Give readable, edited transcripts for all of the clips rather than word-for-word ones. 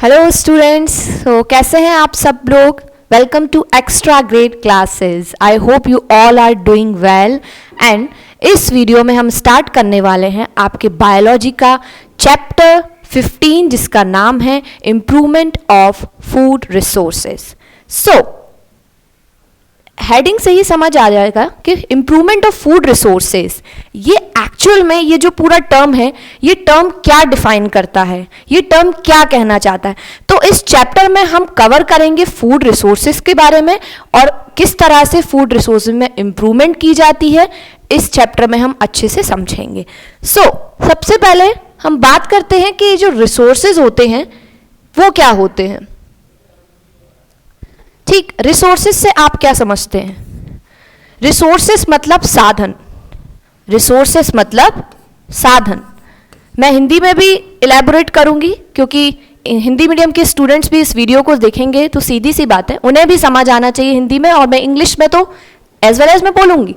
Hello students, तो कैसे हैं आप सब लोग। Welcome to extra grade classes. I hope you all are doing well. And इस वीडियो में हम स्टार्ट करने वाले हैं आपके बायोलॉजी का चैप्टर 15 जिसका नाम है improvement of food resources. So heading से ही समझ आ जाएगा कि इम्प्रूवमेंट ऑफ फूड रिसोर्सेज ये एक्चुअल में ये जो पूरा टर्म है, ये टर्म क्या डिफाइन करता है, ये टर्म क्या कहना चाहता है। तो इस चैप्टर में हम कवर करेंगे फूड रिसोर्सेज के बारे में और किस तरह से फूड रिसोर्सेज में इम्प्रूवमेंट की जाती है, इस चैप्टर में हम अच्छे से समझेंगे। सबसे पहले हम बात करते हैं कि जो रिसोर्सेज होते हैं वो क्या होते हैं। ठीक, रिसोर्सेज से आप क्या समझते हैं? रिसोर्सेज मतलब साधन। रिसोर्सेज मतलब साधन। मैं हिंदी में भी इलेबोरेट करूंगी क्योंकि हिंदी मीडियम के स्टूडेंट्स भी इस वीडियो को देखेंगे तो सीधी सी बात है उन्हें भी समझ आना चाहिए हिंदी में, और मैं इंग्लिश में तो एज वेल एज मैं बोलूंगी।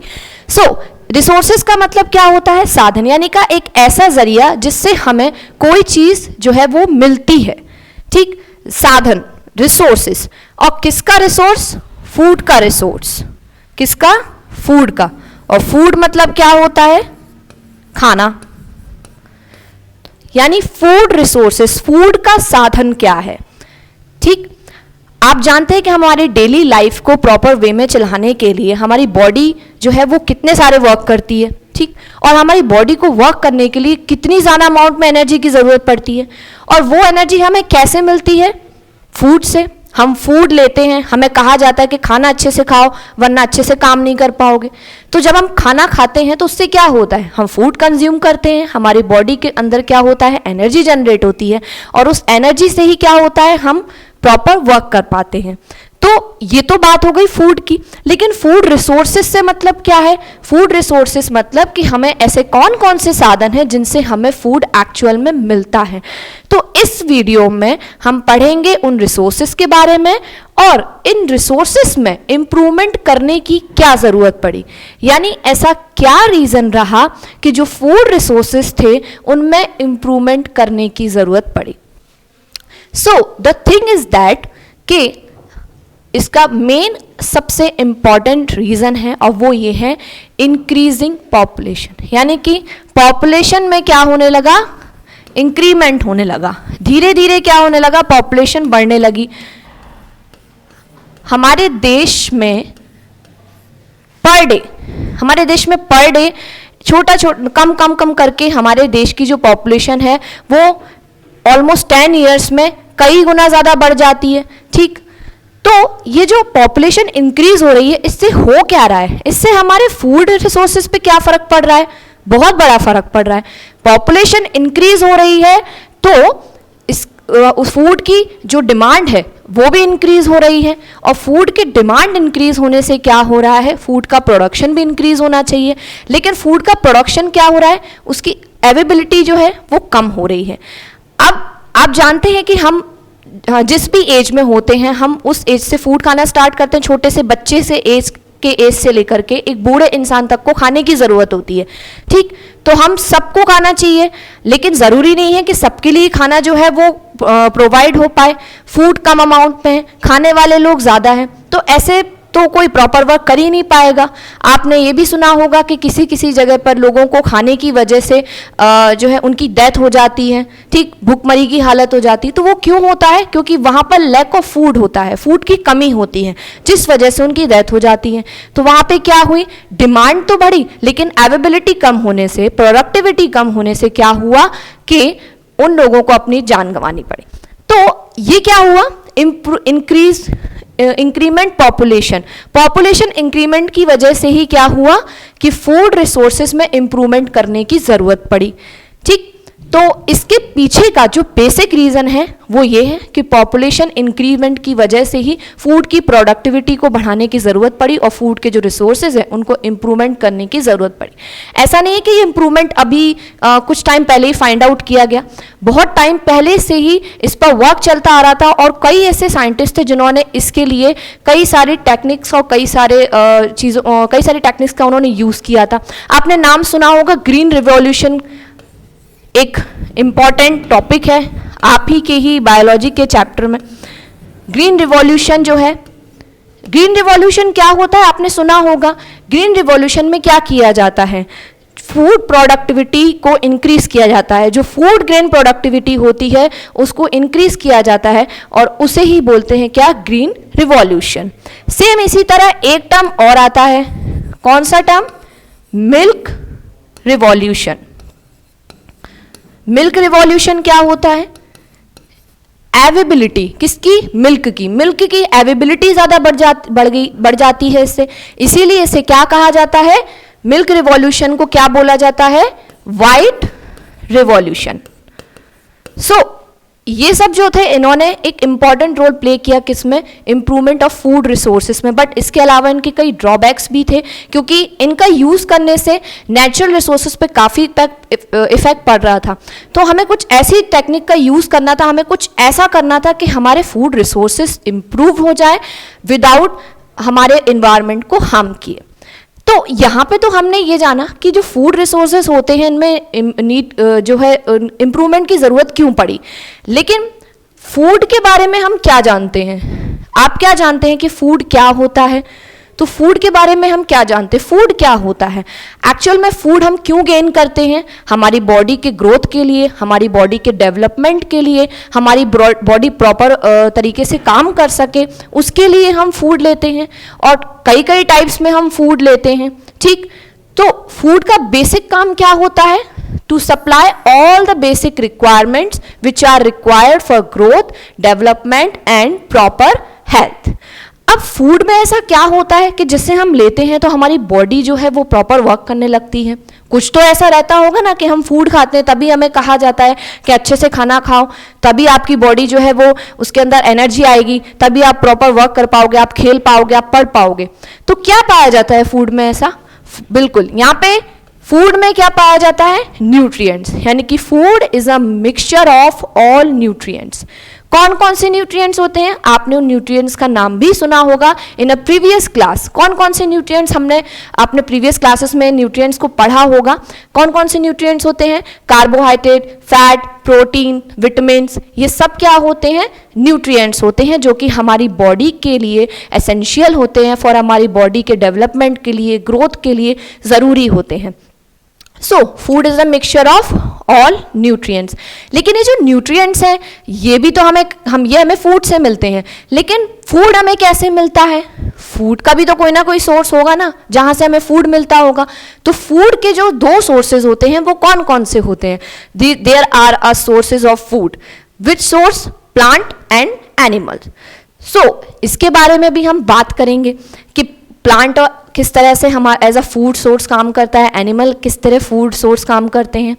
रिसोर्सेज का मतलब क्या होता है? साधन, यानी का एक ऐसा जरिया जिससे हमें कोई चीज जो है वो मिलती है। ठीक, साधन रिसोर्सेस। और किसका रिसोर्स? फूड का रिसोर्स। किसका? फूड का। और फूड मतलब क्या होता है? खाना। यानी फूड रिसोर्सेस, फूड का साधन क्या है। ठीक, आप जानते हैं कि हमारी डेली लाइफ को प्रॉपर वे में चलाने के लिए हमारी बॉडी जो है वो कितने सारे वर्क करती है। ठीक, और हमारी बॉडी को वर्क करने के लिए कितनी ज़्यादा अमाउंट में एनर्जी की ज़रूरत पड़ती है, और वो एनर्जी हमें कैसे मिलती है? फूड से। हम फूड लेते हैं, हमें कहा जाता है कि खाना अच्छे से खाओ वरना अच्छे से काम नहीं कर पाओगे। तो जब हम खाना खाते हैं तो उससे क्या होता है? हम फूड कंज्यूम करते हैं, हमारी बॉडी के अंदर क्या होता है? एनर्जी जनरेट होती है, और उस एनर्जी से ही क्या होता है? हम प्रॉपर वर्क कर पाते हैं। तो ये तो बात हो गई फूड की, लेकिन फूड रिसोर्सेज से मतलब क्या है? फूड रिसोर्सेज मतलब कि हमें ऐसे कौन कौन से साधन हैं जिनसे हमें फूड एक्चुअल में मिलता है। तो इस वीडियो में हम पढ़ेंगे उन रिसोर्सेज के बारे में और इन रिसोर्सेज में इंप्रूवमेंट करने की क्या ज़रूरत पड़ी, यानी ऐसा क्या रीज़न रहा कि जो फूड रिसोर्सेज थे उनमें इंप्रूवमेंट करने की ज़रूरत पड़ी। द थिंग इज दैट कि इसका मेन सबसे इंपॉर्टेंट रीज़न है और वो ये है इंक्रीजिंग पॉपुलेशन। यानी कि पॉपुलेशन में क्या होने लगा? इंक्रीमेंट होने लगा। धीरे धीरे क्या होने लगा? पॉपुलेशन बढ़ने लगी। हमारे देश में पर डे कम करके हमारे देश की जो पॉपुलेशन है वो ऑलमोस्ट 10 ईयर्स में कई गुना ज़्यादा बढ़ जाती है। ठीक, तो ये जो पॉपुलेशन इंक्रीज हो रही है इससे हो क्या रहा है? इससे हमारे फूड रिसोर्सेज पे क्या फर्क पड़ रहा है? बहुत बड़ा फर्क पड़ रहा है। पॉपुलेशन इंक्रीज हो रही है तो उस फूड की जो डिमांड है वो भी इंक्रीज हो रही है, और फूड की डिमांड इंक्रीज होने से क्या हो रहा है? फूड का प्रोडक्शन भी इंक्रीज होना चाहिए, लेकिन फूड का प्रोडक्शन क्या हो रहा है? उसकी अवेलेबिलिटी जो है वो कम हो रही है। अब आप जानते हैं कि हम जिस भी एज में होते हैं हम उस एज से फूड खाना स्टार्ट करते हैं। छोटे से बच्चे से एज से लेकर के एक बूढ़े इंसान तक को खाने की ज़रूरत होती है। ठीक, तो हम सबको खाना चाहिए, लेकिन ज़रूरी नहीं है कि सबके लिए खाना जो है वो प्रोवाइड हो पाए। फूड कम अमाउंट में, खाने वाले लोग ज़्यादा हैं, तो ऐसे तो कोई प्रॉपर वर्क कर ही नहीं पाएगा। आपने ये भी सुना होगा कि किसी किसी जगह पर लोगों को खाने की वजह से जो है उनकी डेथ हो जाती है। ठीक, भूखमरी की हालत हो जाती है। तो वो क्यों होता है? क्योंकि वहाँ पर लैक ऑफ फूड होता है, फूड की कमी होती है, जिस वजह से उनकी डेथ हो जाती है। तो वहाँ पे क्या हुई? डिमांड तो बढ़ी, लेकिन अवेलेबिलिटी कम होने से, प्रोडक्टिविटी कम होने से क्या हुआ कि उन लोगों को अपनी जान गंवानी पड़ी। तो ये क्या हुआ? इंक्रीमेंट पॉपुलेशन इंक्रीमेंट की वजह से ही क्या हुआ कि फूड रिसोर्सेज में इंप्रूवमेंट करने की जरूरत पड़ी। ठीक, तो इसके पीछे का जो बेसिक रीज़न है वो ये है कि पॉपुलेशन इंक्रीमेंट की वजह से ही फूड की प्रोडक्टिविटी को बढ़ाने की ज़रूरत पड़ी और फूड के जो रिसोर्सेज हैं उनको इम्प्रूवमेंट करने की ज़रूरत पड़ी। ऐसा नहीं है कि ये इम्प्रूवमेंट अभी कुछ टाइम पहले ही फाइंड आउट किया गया, बहुत टाइम पहले से ही इस पर वर्क चलता आ रहा था, और कई ऐसे साइंटिस्ट थे जिन्होंने इसके लिए कई सारी टेक्निक्स और कई सारी टेक्निक्स का उन्होंने यूज़ किया था। आपने नाम सुना होगा ग्रीन रिवॉल्यूशन, एक इम्पॉर्टेंट टॉपिक है, आप ही के ही बायोलॉजी के चैप्टर में। ग्रीन रिवॉल्यूशन जो है, ग्रीन रिवॉल्यूशन क्या होता है आपने सुना होगा। ग्रीन रिवॉल्यूशन में क्या किया जाता है, फूड प्रोडक्टिविटी को इंक्रीज किया जाता है। जो फूड ग्रेन प्रोडक्टिविटी होती है उसको इंक्रीज किया जाता है और उसे ही बोलते हैं क्या, ग्रीन रिवॉल्यूशन। सेम इसी तरह एक टर्म और आता है, कौन सा term, milk revolution. Milk revolution क्या होता है, अवेबिलिटी किसकी, मिल्क की। मिल्क की अवेबिलिटी ज्यादा बढ़ जाती है इससे, इसीलिए इसे क्या कहा जाता है, मिल्क रिवॉल्यूशन को क्या बोला जाता है, व्हाइट रिवॉल्यूशन। सो ये सब जो थे इन्होंने एक इंपॉर्टेंट रोल प्ले किया किसमें, इंप्रूवमेंट ऑफ फूड रिसोर्सेज में। बट इसके अलावा इनके कई ड्रॉबैक्स भी थे, क्योंकि इनका यूज करने से नेचुरल रिसोर्सेज पे काफ़ी इफेक्ट पड़ रहा था। तो हमें कुछ ऐसी टेक्निक का यूज करना था, हमें कुछ ऐसा करना था कि हमारे फूड रिसोर्सेज इंप्रूव हो जाए विदाउट हमारे इन्वायरमेंट को हार्म किए। तो यहाँ पे तो हमने ये जाना कि जो फूड रिसोर्सेज होते हैं इनमें जो है इम्प्रूवमेंट की ज़रूरत क्यों पड़ी। लेकिन फूड के बारे में हम क्या जानते हैं, आप क्या जानते हैं कि फूड क्या होता है। तो फूड के बारे में हम क्या जानते हैं, फूड क्या होता है। एक्चुअल में फूड हम क्यों गेन करते हैं, हमारी बॉडी के ग्रोथ के लिए, हमारी बॉडी के डेवलपमेंट के लिए, हमारी बॉडी प्रॉपर तरीके से काम कर सके उसके लिए हम फूड लेते हैं। और कई कई टाइप्स में हम फूड लेते हैं, ठीक। तो फूड का बेसिक काम क्या होता है, to supply all the basic requirements which are required for growth, development and proper health. अब फूड में ऐसा क्या होता है कि जिससे हम लेते हैं तो हमारी बॉडी जो है वो प्रॉपर वर्क करने लगती है। कुछ तो ऐसा रहता होगा ना कि हम फूड खाते हैं तभी हमें कहा जाता है कि अच्छे से खाना खाओ, तभी आपकी बॉडी जो है वो उसके अंदर एनर्जी आएगी, तभी आप प्रॉपर वर्क कर पाओगे, आप खेल पाओगे, आप पढ़ पाओगे। तो क्या पाया जाता है फूड में ऐसा, बिल्कुल यहाँ पे फूड में क्या पाया जाता है, न्यूट्रिएंट्स। यानी कि food is a mixture of all nutrients. कौन कौन से न्यूट्रिएंट्स होते हैं, आपने उन न्यूट्रिएंट्स का नाम भी सुना होगा इन अ प्रीवियस क्लास। कौन कौन से न्यूट्रिएंट्स आपने प्रीवियस क्लासेस में न्यूट्रिएंट्स को पढ़ा होगा। कौन कौन से न्यूट्रिएंट्स होते हैं, कार्बोहाइड्रेट, फैट, प्रोटीन, विटामिन्स, ये सब क्या होते हैं, न्यूट्रिएंट्स होते हैं जो कि हमारी बॉडी के लिए एसेंशियल होते हैं, फॉर हमारी बॉडी के डेवलपमेंट के लिए, ग्रोथ के लिए ज़रूरी होते हैं। So food is a mixture of all nutrients. लेकिन ये जो न्यूट्रिएंट्स हैं ये भी तो हमें फूड से मिलते हैं, लेकिन फूड हमें कैसे मिलता है, फूड का भी तो कोई ना कोई सोर्स होगा ना जहाँ से हमें फूड मिलता होगा। तो फूड के जो दो सोर्सेज होते हैं वो कौन कौन से होते हैं, there are a sources of food, which source, plant and animal. So इसके बारे में भी हम बात करेंगे कि प्लांट किस तरह से हमारा एज अ फूड सोर्स काम करता है, एनिमल किस तरह फूड सोर्स काम करते हैं।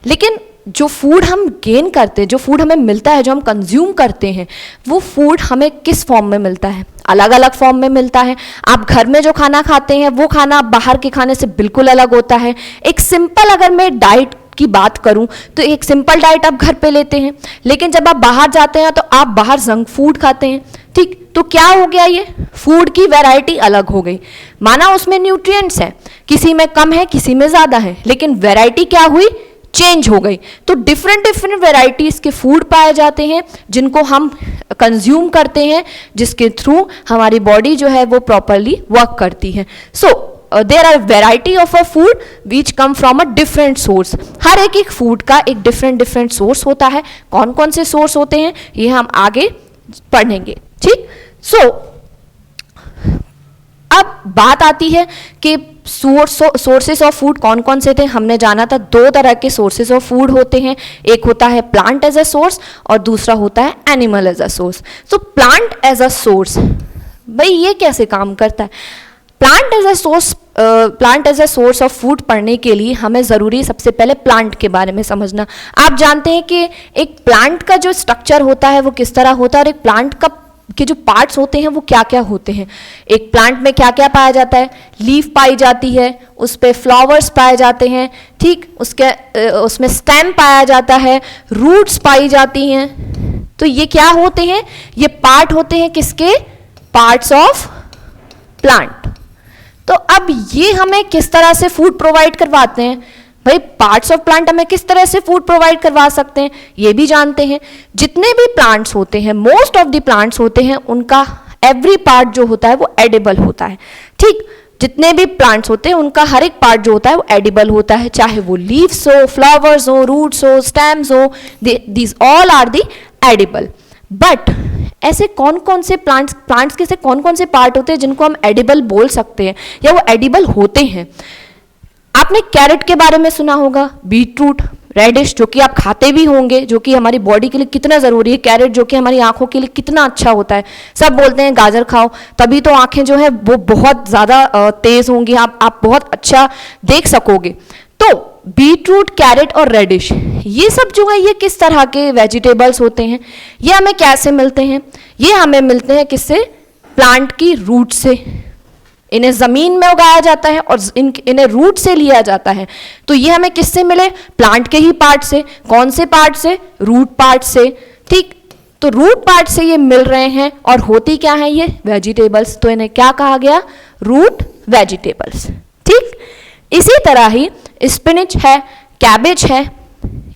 लेकिन जो फूड हम गेन करते हैं, जो फूड हमें मिलता है, जो हम कंज्यूम करते हैं, वो फूड हमें किस फॉर्म में मिलता है, अलग अलग फॉर्म में मिलता है। आप घर में जो खाना खाते हैं वो खाना बाहर के खाने से बिल्कुल अलग होता है। एक सिंपल अगर मैं डाइट की बात करूं तो एक सिंपल डाइट आप घर पे लेते हैं, लेकिन जब आप बाहर जाते हैं तो आप बाहर जंक फूड खाते हैं, ठीक। तो क्या हो गया, ये फूड की वैरायटी अलग हो गई। माना उसमें न्यूट्रिएंट्स हैं, किसी में कम है, किसी में ज़्यादा है, लेकिन वैरायटी क्या हुई, चेंज हो गई। तो डिफरेंट डिफरेंट वैरायटीज़ के फूड पाए जाते हैं जिनको हम कंज्यूम करते हैं, जिसके थ्रू हमारी बॉडी जो है वो प्रॉपरली वर्क करती है। So there are variety of a food which come from a different source. हर एक फूड का एक डिफरेंट सोर्स होता है। कौन कौन से सोर्स होते हैं ये हम आगे पढ़ेंगे, ठीक। सो अब बात आती है कि सोर्सेस ऑफ फूड कौन कौन से थे। हमने जाना था दो तरह के सोर्सेस ऑफ फूड होते हैं, एक होता है प्लांट एज अ सोर्स और दूसरा होता है एनिमल एज अ सोर्स। तो प्लांट एज अ सोर्स, भाई ये कैसे काम करता है। Plant as a source of food पढ़ने के लिए हमें ज़रूरी सबसे पहले प्लांट के बारे में समझना। आप जानते हैं कि एक प्लांट का जो स्ट्रक्चर होता है वो किस तरह होता है, और एक प्लांट का के जो पार्ट्स होते हैं वो क्या क्या होते हैं। एक प्लांट में क्या क्या पाया जाता है, लीफ पाई जाती है, उस पे फ्लावर्स पाए जाते हैं, ठीक। उसमें स्टेम पाया जाता है, रूट्स पाई जाती हैं। तो ये क्या होते हैं, ये पार्ट होते हैं किसके, पार्ट्स ऑफ प्लांट। तो अब ये हमें किस तरह से फूड प्रोवाइड करवाते हैं, भाई पार्ट्स ऑफ प्लांट हमें किस तरह से फूड प्रोवाइड करवा सकते हैं ये भी जानते हैं। जितने भी प्लांट्स होते हैं, मोस्ट ऑफ द प्लांट्स होते हैं, उनका एवरी पार्ट जो होता है वो एडिबल होता है। ठीक, जितने भी प्लांट्स होते हैं उनका हर एक पार्ट जो होता है वो एडिबल होता है, चाहे वो लीव्स हो, फ्लावर्स हो, रूट्स हो, स्टेम्स हो, these all are the edible. But ऐसे कौन कौन से प्लांट्स के से कौन कौन से पार्ट होते हैं जिनको हम एडिबल बोल सकते हैं या वो एडिबल होते हैं? आपने कैरेट के बारे में सुना होगा, बीटरूट, रेडिश जो कि आप खाते भी होंगे, जो कि हमारी बॉडी के लिए कितना ज़रूरी है, कैरेट जो कि हमारी आंखों के लिए कितना अच्छा होता है। सब बोलते हैं गाजर खाओ तभी तो आंखें जो है वो बहुत ज़्यादा तेज़ होंगी, आप बहुत अच्छा देख सकोगे। तो बीटरूट, कैरेट और रेडिश ये सब जो है ये किस तरह के वेजिटेबल्स होते हैं? ये हमें कैसे मिलते हैं? ये हमें मिलते हैं किससे? प्लांट की रूट से। इन्हें ज़मीन में उगाया जाता है और इन्हें रूट से लिया जाता है। तो ये हमें किससे मिले? प्लांट के ही पार्ट से। कौन से पार्ट से? रूट पार्ट से। ठीक, तो रूट पार्ट से ये मिल रहे हैं और होती क्या है ये? वेजिटेबल्स। तो इन्हें क्या कहा गया? Root vegetables. ठीक, इसी तरह ही स्पिनच है, कैबेज है,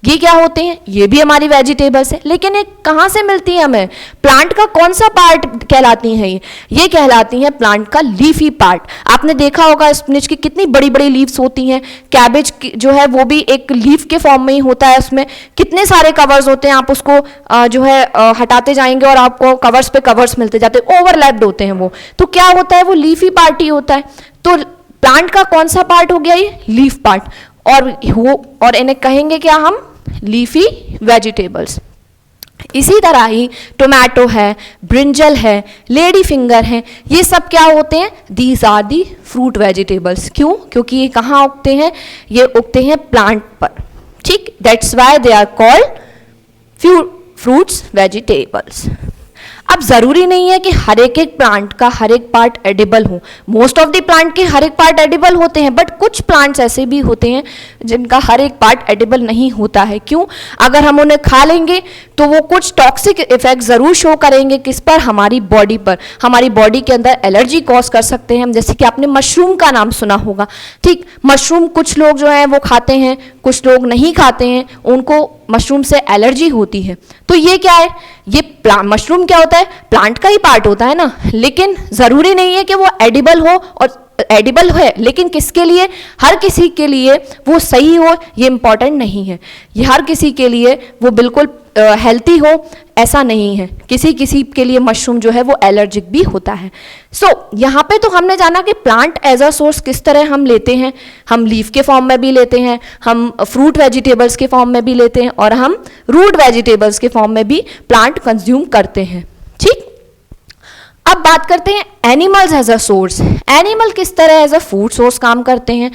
ये क्या होते हैं? ये भी हमारी वेजिटेबल्स है। लेकिन ये कहाँ से मिलती है हमें? प्लांट का कौन सा पार्ट कहलाती हैं ये कहलाती हैं प्लांट का लीफी पार्ट। आपने देखा होगा स्पिनच की कितनी बड़ी बड़ी लीव्स होती हैं, कैबेज जो है वो भी एक लीफ के फॉर्म में ही होता है, उसमें कितने सारे कवर्स होते हैं, आप उसको जो है हटाते जाएंगे और आपको कवर्स पे कवर्स मिलते जाते हैं, ओवरलैप्ड होते हैं वो। तो क्या होता है? वो लीफी पार्ट ही होता है। तो प्लांट का कौन सा पार्ट हो गया ये? Leaf part. और इन्हें कहेंगे क्या हम? Leafy vegetables. इसी तरह ही टोमेटो है, ब्रिंजल है, लेडी फिंगर है, ये सब क्या होते हैं? These are the fruit vegetables. क्यों? क्योंकि ये कहाँ उगते हैं? ये उगते हैं प्लांट पर। ठीक, that's why they are called fruits vegetables. अब जरूरी नहीं है कि हर एक प्लांट का हर एक पार्ट एडिबल हो। मोस्ट ऑफ द प्लांट के हर एक पार्ट एडिबल होते हैं, बट कुछ प्लांट्स ऐसे भी होते हैं जिनका हर एक पार्ट एडिबल नहीं होता है। क्यों? अगर हम उन्हें खा लेंगे तो वो कुछ टॉक्सिक इफेक्ट जरूर शो करेंगे। किस पर? हमारी बॉडी पर। हमारी बॉडी के अंदर एलर्जी कॉज कर सकते हैं। जैसे कि आपने मशरूम का नाम सुना होगा। ठीक, मशरूम कुछ लोग जो है वो खाते हैं, कुछ लोग नहीं खाते हैं, उनको मशरूम से एलर्जी होती है। तो ये क्या है? ये मशरूम क्या होता है? प्लांट का ही पार्ट होता है ना, लेकिन जरूरी नहीं है कि वो एडिबल हो, और एडिबल है लेकिन किसके लिए? हर किसी के लिए वो सही हो ये इंपॉर्टेंट नहीं है। ये हर किसी के लिए वो बिल्कुल हेल्थी हो ऐसा नहीं है। किसी किसी के लिए मशरूम जो है वो एलर्जिक भी होता है। सो यहाँ पे तो हमने जाना कि प्लांट एज अ सोर्स किस तरह हम लेते हैं। हम लीफ के फॉर्म में भी लेते हैं, हम फ्रूट वेजिटेबल्स के फॉर्म में भी लेते हैं, और हम रूट वेजिटेबल्स के फॉर्म में भी प्लांट कंज्यूम करते हैं। ठीक, अब बात करते हैं animals as a source. Animal किस तरह एज अ फूड सोर्स काम करते हैं।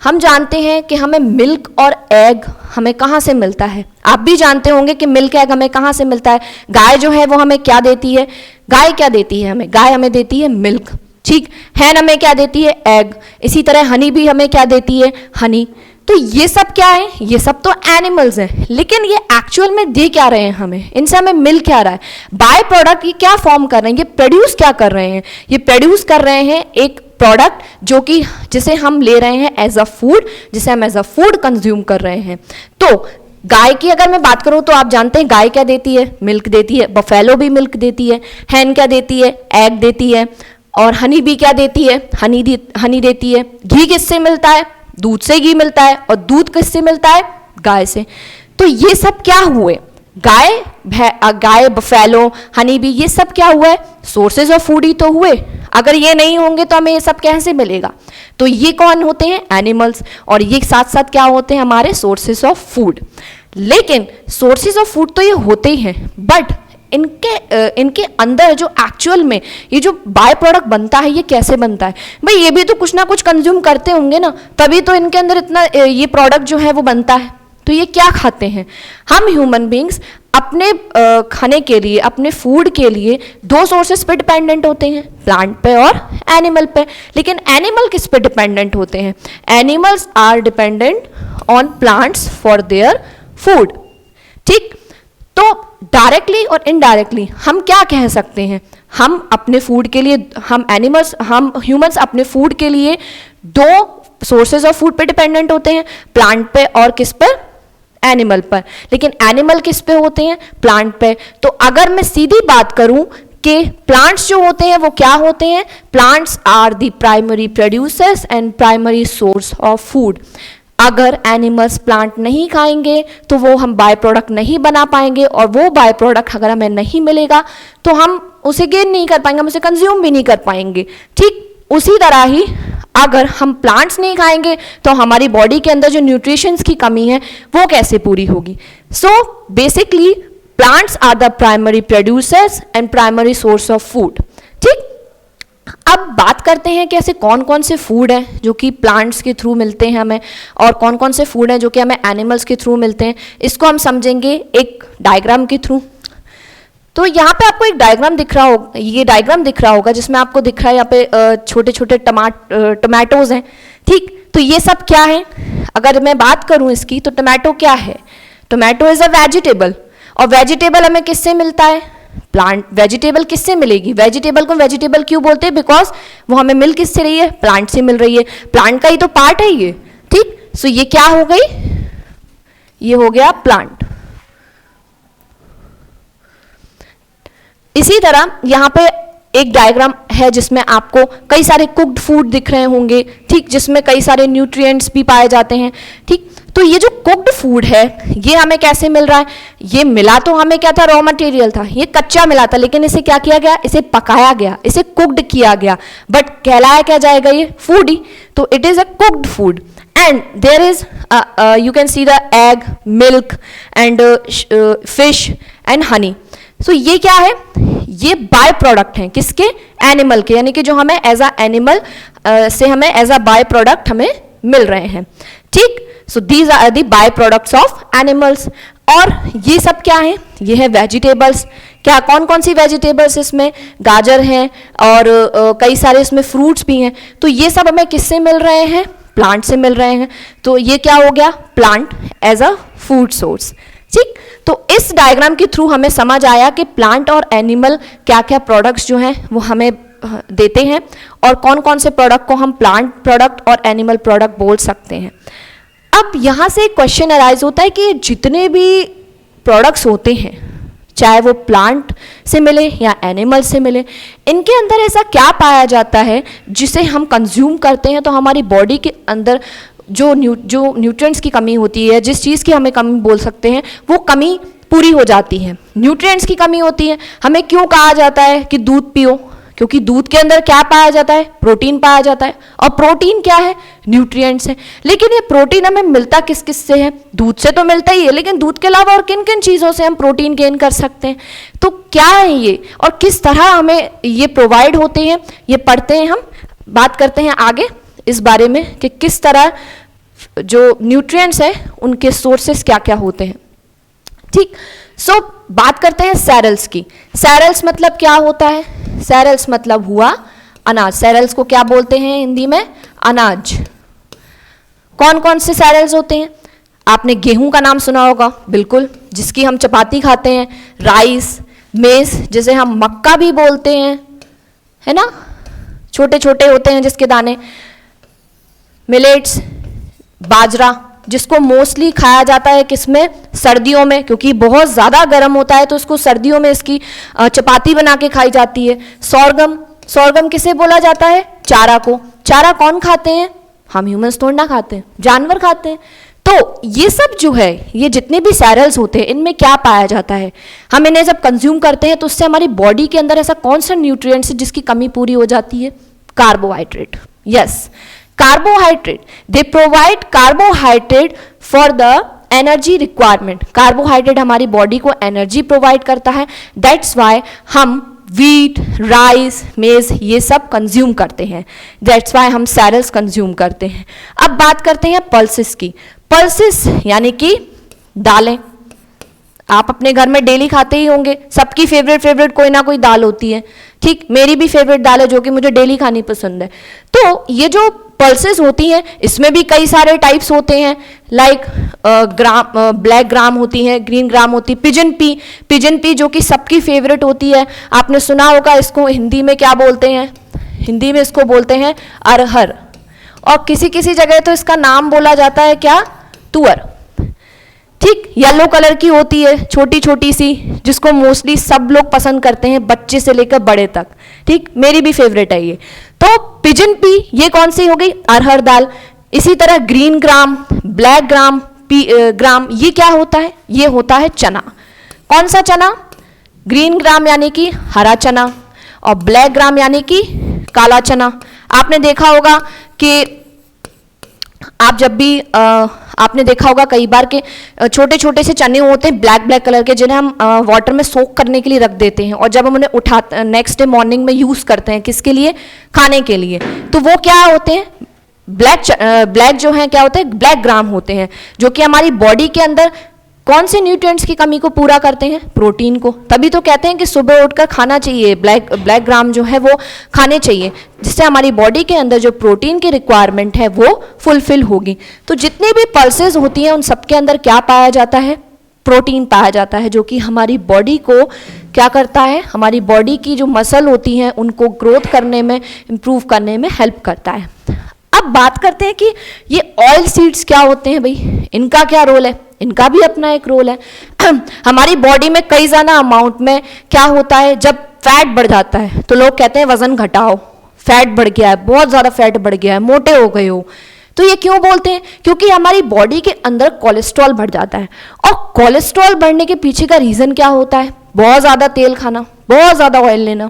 हम जानते हैं कि हमें मिल्क और एग हमें कहाँ से मिलता है। आप भी जानते होंगे कि मिल्क एग हमें कहाँ से मिलता है। गाय जो है वो हमें क्या देती है? गाय क्या देती है हमें? गाय हमें देती है मिल्क। ठीक, हैन हमें क्या देती है? एग। इसी तरह हनी भी हमें क्या देती है? हनी। तो ये सब क्या है? ये सब तो एनिमल्स हैं, लेकिन ये एक्चुअल में दे क्या रहे हैं हमें? इनसे हमें मिल क्या रहा है? बाय प्रोडक्ट ये क्या फॉर्म कर रहे हैं? ये प्रोड्यूस क्या कर रहे हैं? ये प्रोड्यूस कर रहे हैं एक प्रोडक्ट जो कि जिसे हम ले रहे हैं एज अ फूड, जिसे हम एज अ फूड कंज्यूम कर रहे हैं। तो गाय की अगर मैं बात करूं तो आप जानते हैं गाय क्या देती है? मिल्क देती है। बफेलो भी मिल्क देती है। हैन क्या देती है? एग देती है। और हनी भी क्या देती है? हनी देती है। घी किससे मिलता है? दूध से घी मिलता है। और दूध किससे मिलता है? गाय से। तो ये सब क्या हुए? गाय, बफेलो, हनी भी, ये सब क्या हुआ है? सोर्सेज ऑफ फूड ही तो हुए। अगर ये नहीं होंगे तो हमें ये सब कैसे मिलेगा? तो ये कौन होते हैं? एनिमल्स। और ये साथ साथ क्या होते हैं? हमारे सोर्सेज ऑफ फूड। लेकिन सोर्सेज ऑफ फूड तो ये होते ही हैं, बट इनके अंदर जो एक्चुअल में ये जो बाय प्रोडक्ट बनता है ये कैसे बनता है? भाई ये भी तो कुछ ना कुछ कंज्यूम करते होंगे ना, तभी तो इनके अंदर इतना ये प्रोडक्ट जो है वो बनता है। तो ये क्या खाते हैं? हम ह्यूमन बींग्स अपने खाने के लिए, अपने फूड के लिए दो सोर्सेस पे डिपेंडेंट होते हैं, प्लांट पे और एनिमल पे। लेकिन एनिमल किस पे डिपेंडेंट होते हैं? Animals are dependent on plants for their food. ठीक, तो डायरेक्टली और इनडायरेक्टली हम क्या कह सकते हैं? हम अपने फूड के लिए, हम ह्यूमंस अपने फूड के लिए दो सोर्सेज ऑफ फूड पे डिपेंडेंट होते हैं, प्लांट पे और किस पर, एनिमल पर। लेकिन एनिमल किस पे होते हैं, प्लांट पे। तो अगर मैं सीधी बात करूं कि प्लांट्स जो होते हैं वो क्या होते हैं, plants are the primary producers and primary source of food. अगर एनिमल्स प्लांट नहीं खाएंगे तो वो हम बाय प्रोडक्ट नहीं बना पाएंगे, और वो बाय प्रोडक्ट अगर हमें नहीं मिलेगा तो हम उसे गेन नहीं कर पाएंगे, हम उसे कंज्यूम भी नहीं कर पाएंगे। ठीक उसी तरह ही अगर हम प्लांट्स नहीं खाएंगे तो हमारी बॉडी के अंदर जो न्यूट्रिशंस की कमी है वो कैसे पूरी होगी। So basically plants are the primary producers and primary source of food. ठीक, अब बात करते हैं कि ऐसे कौन कौन से फूड हैं जो कि प्लांट्स के थ्रू मिलते हैं हमें, और कौन कौन से फूड हैं जो कि हमें एनिमल्स के थ्रू मिलते हैं। इसको हम समझेंगे एक डायग्राम के थ्रू। तो यहाँ पे आपको एक डायग्राम दिख रहा होगा, ये डायग्राम दिख रहा होगा जिसमें आपको दिख रहा है यहाँ पे छोटे छोटे टमाटोज हैं। ठीक, तो ये सब क्या है, अगर मैं बात करूँ इसकी तो टमाटो क्या है, टोमेटो इज अ वेजिटेबल, और वेजिटेबल हमें किससे मिलता है, प्लांट। वेजिटेबल किससे मिलेगी, वेजिटेबल को वेजिटेबल क्यों बोलते हैं, बिकॉज वो हमें मिल किससे रही है, प्लांट से मिल रही है, प्लांट का ही तो पार्ट है ये। ठीक, सो ये क्या हो गई, ये हो गया प्लांट। इसी तरह यहाँ पे एक डायग्राम है जिसमें आपको कई सारे कुक्ड फूड दिख रहे होंगे, ठीक, जिसमें कई सारे न्यूट्रिएंट्स भी पाए जाते हैं। ठीक, तो ये जो कुक्ड फूड है ये हमें कैसे मिल रहा है, ये मिला तो हमें क्या था, रॉ मटेरियल था, ये कच्चा मिला था, लेकिन इसे क्या किया गया, इसे पकाया गया, इसे कुक्ड किया गया, बट कहलाया क्या जाएगा, ये फूड ही। तो it is a cooked food and there is you can see the egg, milk and fish and honey. So ये क्या है, ये बाय प्रोडक्ट हैं किसके, एनिमल के, यानी कि जो हमें एज अ एनिमल से हमें एज अ बाय प्रोडक्ट हमें मिल रहे हैं। ठीक, so these are the by products of animals. और ये सब क्या है, ये है वेजिटेबल्स। क्या कौन कौन सी वेजिटेबल्स, इसमें गाजर हैं और कई सारे इसमें फ्रूट्स भी हैं। तो ये सब हमें किससे मिल रहे हैं, प्लांट से मिल रहे हैं। तो ये क्या हो गया, plant as a food source. ठीक, तो इस डायग्राम के थ्रू हमें समझ आया कि प्लांट और एनिमल क्या क्या प्रोडक्ट्स जो हैं वो हमें देते हैं, और कौन कौन से प्रोडक्ट को हम प्लांट प्रोडक्ट और एनिमल प्रोडक्ट बोल सकते हैं। अब यहाँ से एक क्वेश्चन अराइज होता है कि जितने भी प्रोडक्ट्स होते हैं, चाहे वो प्लांट से मिले या एनिमल से मिले, इनके अंदर ऐसा क्या पाया जाता है जिसे हम कंज्यूम करते हैं तो हमारी बॉडी के अंदर जो न्यूट्रिएंट्स की कमी होती है, जिस चीज़ की हमें कमी बोल सकते हैं, वो कमी पूरी हो जाती है। न्यूट्रिएंट्स की कमी होती है। हमें क्यों कहा जाता है कि दूध पियो, क्योंकि दूध के अंदर क्या पाया जाता है, प्रोटीन पाया जाता है, और प्रोटीन क्या है, न्यूट्रिएंट्स है। लेकिन ये प्रोटीन हमें मिलता किस किस से है, दूध से तो मिलता ही है, लेकिन दूध के अलावा और किन किन चीज़ों से हम प्रोटीन गेन कर सकते हैं। तो क्या है ये और किस तरह हमें ये प्रोवाइड होते हैं, ये पढ़ते हैं, हम बात करते हैं आगे इस बारे में कि किस तरह जो न्यूट्रिएंट्स है उनके सोर्सेस क्या क्या होते हैं। ठीक, सो बात करते हैं सेरेल्स की। सेरेल्स मतलब क्या होता है, सेरेल्स मतलब हुआ अनाज। सेरेल्स को क्या बोलते हैं हिंदी में, अनाज। कौन कौन से सेरेल्स होते हैं, आपने गेहूं का नाम सुना होगा, बिल्कुल, जिसकी हम चपाती खाते हैं, राइस, मेज जिसे हम मक्का भी बोलते हैं, है ना, छोटे छोटे होते हैं जिसके दाने, मिलेट्स, बाजरा, जिसको मोस्टली खाया जाता है किसमें, सर्दियों में, क्योंकि बहुत ज़्यादा गर्म होता है तो इसको सर्दियों में इसकी चपाती बना के खाई जाती है। सौरगम, सौरगम किसे बोला जाता है, चारा को। चारा कौन खाते हैं, हम ह्यूमंस थोड़ा ना खाते हैं, जानवर खाते हैं। तो ये सब जो है, ये जितने भी सेरेल्स होते हैं, इनमें क्या पाया जाता है, हम इन्हें जब कंज्यूम करते हैं तो उससे हमारी बॉडी के अंदर ऐसा कौन सा न्यूट्रिएंट्स है जिसकी कमी पूरी हो जाती है, carbohydrate. Yes, carbohydrate, they provide carbohydrate for the energy requirement। Carbohydrate हमारी बॉडी को एनर्जी प्रोवाइड करता है, दैट्स वाई हम वीट, राइस, मेज ये सब कंज्यूम करते हैं, दैट्स वाई हम सेरेल्स कंज्यूम करते हैं। अब बात करते हैं पल्सेस की। पल्सेस यानी कि दालें, आप अपने घर में डेली खाते ही होंगे, सबकी फेवरेट कोई ना कोई दाल होती है। ठीक, मेरी भी फेवरेट दाल है जो कि मुझे डेली खानी पसंद है। तो ये जो पल्सेस होती हैं इसमें भी कई सारे टाइप्स होते हैं, लाइक ब्लैक ग्राम होती हैं, ग्रीन ग्राम होती है, पिजन पी जो कि सबकी फेवरेट होती है। आपने सुना होगा इसको हिंदी में क्या बोलते हैं, हिंदी में इसको बोलते हैं अरहर, और किसी किसी जगह तो इसका नाम बोला जाता है क्या, तुअर। ठीक, येलो कलर की होती है, छोटी छोटी सी, जिसको मोस्टली सब लोग पसंद करते हैं, बच्चे से लेकर बड़े तक। ठीक, मेरी भी फेवरेट है ये। तो पिजन पी, ये कौन सी हो गई, अरहर दाल। इसी तरह ग्रीन ग्राम, ब्लैक ग्राम, ग्राम, ये क्या होता है, ये होता है चना। कौन सा चना, ग्रीन ग्राम यानी कि हरा चना, और ब्लैक ग्राम यानी कि काला चना। आपने देखा होगा कि आप जब भी आपने देखा होगा कई बार के छोटे छोटे से चने होते हैं ब्लैक ब्लैक कलर के, जिन्हें हम वाटर में सोक करने के लिए रख देते हैं, और जब हम उन्हें उठा नेक्स्ट डे मॉर्निंग में यूज करते हैं, किसके लिए, खाने के लिए, तो वो क्या होते हैं, ब्लैक जो है क्या होते हैं, ब्लैक ग्राम होते हैं, जो कि हमारी बॉडी के अंदर कौन से न्यूट्रिएंट्स की कमी को पूरा करते हैं, प्रोटीन को। तभी तो कहते हैं कि सुबह उठकर खाना चाहिए, ब्लैक ग्राम जो है वो खाने चाहिए, जिससे हमारी बॉडी के अंदर जो प्रोटीन की रिक्वायरमेंट है वो फुलफिल होगी। तो जितनी भी पल्सेस होती हैं उन सबके अंदर क्या पाया जाता है, प्रोटीन पाया जाता है, जो कि हमारी बॉडी को क्या करता है, हमारी बॉडी की जो मसल होती हैं उनको ग्रोथ करने में, इंप्रूव करने में हेल्प करता है। अब बात करते हैं कि ये ऑयल सीड्स क्या होते हैं भाई, इनका क्या रोल है। इनका भी अपना एक रोल है। हमारी बॉडी में कई ज़्यादा अमाउंट में क्या होता है, जब फैट बढ़ जाता है तो लोग कहते हैं वजन घटाओ, फैट बढ़ गया है, बहुत ज़्यादा फैट बढ़ गया है, मोटे हो गए हो। तो ये क्यों बोलते हैं, क्योंकि हमारी बॉडी के अंदर कोलेस्ट्रॉल बढ़ जाता है, और कोलेस्ट्रॉल बढ़ने के पीछे का रीज़न क्या होता है, बहुत ज़्यादा तेल खाना, बहुत ज़्यादा ऑयल लेना।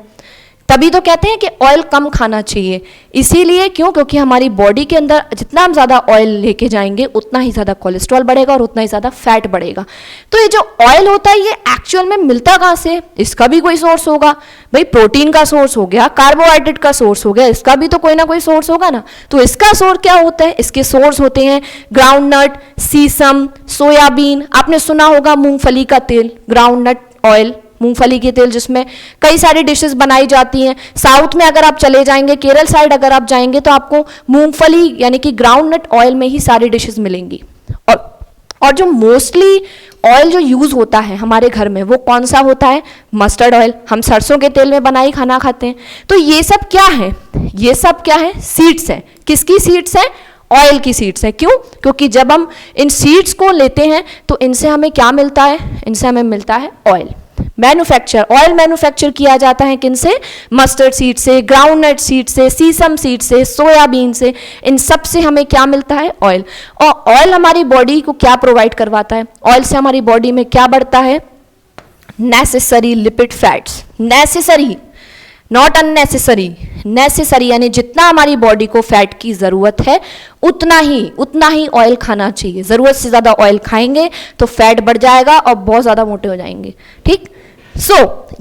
तभी तो कहते हैं कि ऑयल कम खाना चाहिए। इसीलिए क्यों, क्योंकि हमारी बॉडी के अंदर जितना हम ज़्यादा ऑयल लेके जाएंगे उतना ही ज़्यादा कोलेस्ट्रॉल बढ़ेगा और उतना ही ज़्यादा फैट बढ़ेगा। तो ये जो ऑयल होता है ये एक्चुअल में मिलता कहाँ से, इसका भी कोई सोर्स होगा भाई, प्रोटीन का सोर्स हो गया, कार्बोहाइड्रेट का सोर्स हो गया, इसका भी तो कोई ना कोई सोर्स होगा ना। तो इसका सोर्स क्या होता है, इसके सोर्स होते हैं ग्राउंडनट, सीसम, सोयाबीन। आपने सुना होगा मूंगफली का तेल, ग्राउंडनट ऑयल, मूंगफली के तेल, जिसमें कई सारी डिशेस बनाई जाती हैं। साउथ में अगर आप चले जाएंगे, केरल साइड अगर आप जाएंगे तो आपको मूंगफली यानी कि ग्राउंडनट ऑयल में ही सारी डिशेस मिलेंगी। और जो मोस्टली ऑयल जो यूज़ होता है हमारे घर में वो कौन सा होता है, मस्टर्ड ऑयल। हम सरसों के तेल में बनाई खाना खाते हैं। तो ये सब क्या है, ये सब क्या है, सीड्स हैं। किसकी सीड्स हैं, ऑयल की सीड्स है। क्यों, क्योंकि जब हम इन सीड्स को लेते हैं तो इनसे हमें क्या मिलता है, इनसे हमें मिलता है ऑयल। ऑयल मैन्युफैक्चर किया जाता है किनसे, मस्टर्ड सीड से, ग्राउंडनट सीड से, सीसम सीड से, सोयाबीन से। इन सब से हमें क्या मिलता है, ऑयल। और ऑयल हमारी बॉडी को क्या प्रोवाइड करवाता है, ऑयल से हमारी बॉडी में क्या बढ़ता है, necessary lipid fats. Necessary, not unnecessary, necessary यानी जितना हमारी बॉडी को फैट की ज़रूरत है उतना ही ऑयल खाना चाहिए। ज़रूरत से ज़्यादा ऑयल खाएंगे तो फैट बढ़ जाएगा और बहुत ज़्यादा मोटे हो जाएंगे। ठीक,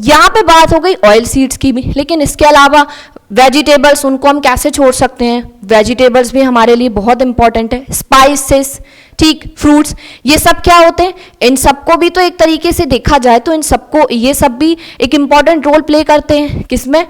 यहाँ पे बात हो गई ऑयल सीड्स की भी, लेकिन इसके अलावा वेजिटेबल्स, उनको हम कैसे छोड़ सकते हैं, वेजिटेबल्स भी हमारे लिए बहुत इंपॉर्टेंट है। स्पाइसेस, ठीक, फ्रूट्स, ये सब क्या होते हैं, इन सबको भी तो एक तरीके से देखा जाए तो इन सबको, ये सब भी एक इंपॉर्टेंट रोल प्ले करते हैं। किसमें,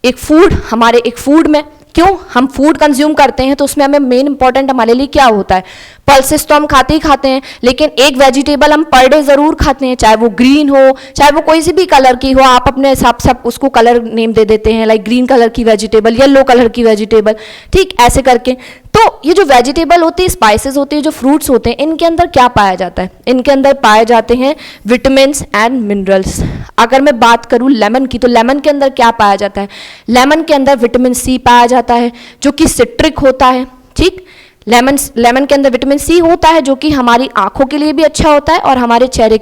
एक फूड में। क्यों, हम फूड कंज्यूम करते हैं तो उसमें हमें मेन इंपॉर्टेंट हमारे लिए क्या होता है, पल्सेस तो हम खाते ही खाते हैं, लेकिन एक वेजिटेबल हम पर डे ज़रूर खाते हैं, चाहे वो ग्रीन हो, चाहे वो कोई सी भी कलर की हो। आप अपने हिसाब से उसको कलर नेम दे देते हैं, लाइक ग्रीन कलर की वेजिटेबल, येलो कलर की वेजिटेबल, ठीक, ऐसे करके। तो ये जो वेजिटेबल होती है, स्पाइसेस होती है, जो फ्रूट्स होते हैं, इनके अंदर क्या पाया जाता है, इनके अंदर पाए जाते हैं विटामिन्स एंड मिनरल्स। अगर मैं बात करूँ लेमन की, तो लेमन के अंदर क्या पाया जाता है, लेमन के अंदर विटामिन सी पाया जाता है, जो कि सिट्रिक होता है। ठीक, लेमन के अंदर विटामिन सी होता है, जो कि हमारी आंखों के लिए भी अच्छा होता है और हमारे चेहरे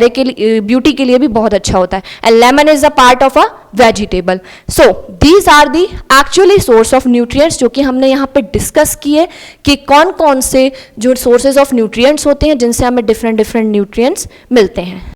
के लिए, ब्यूटी के लिए भी बहुत अच्छा होता है। And lemon is a part of a vegetable. So these are the actually source of nutrients, जो कि हमने यहाँ पे डिस्कस किए कि कौन कौन से जो सोर्सेज ऑफ न्यूट्रिएंट्स होते हैं जिनसे हमें डिफरेंट न्यूट्रिएंट्स मिलते हैं।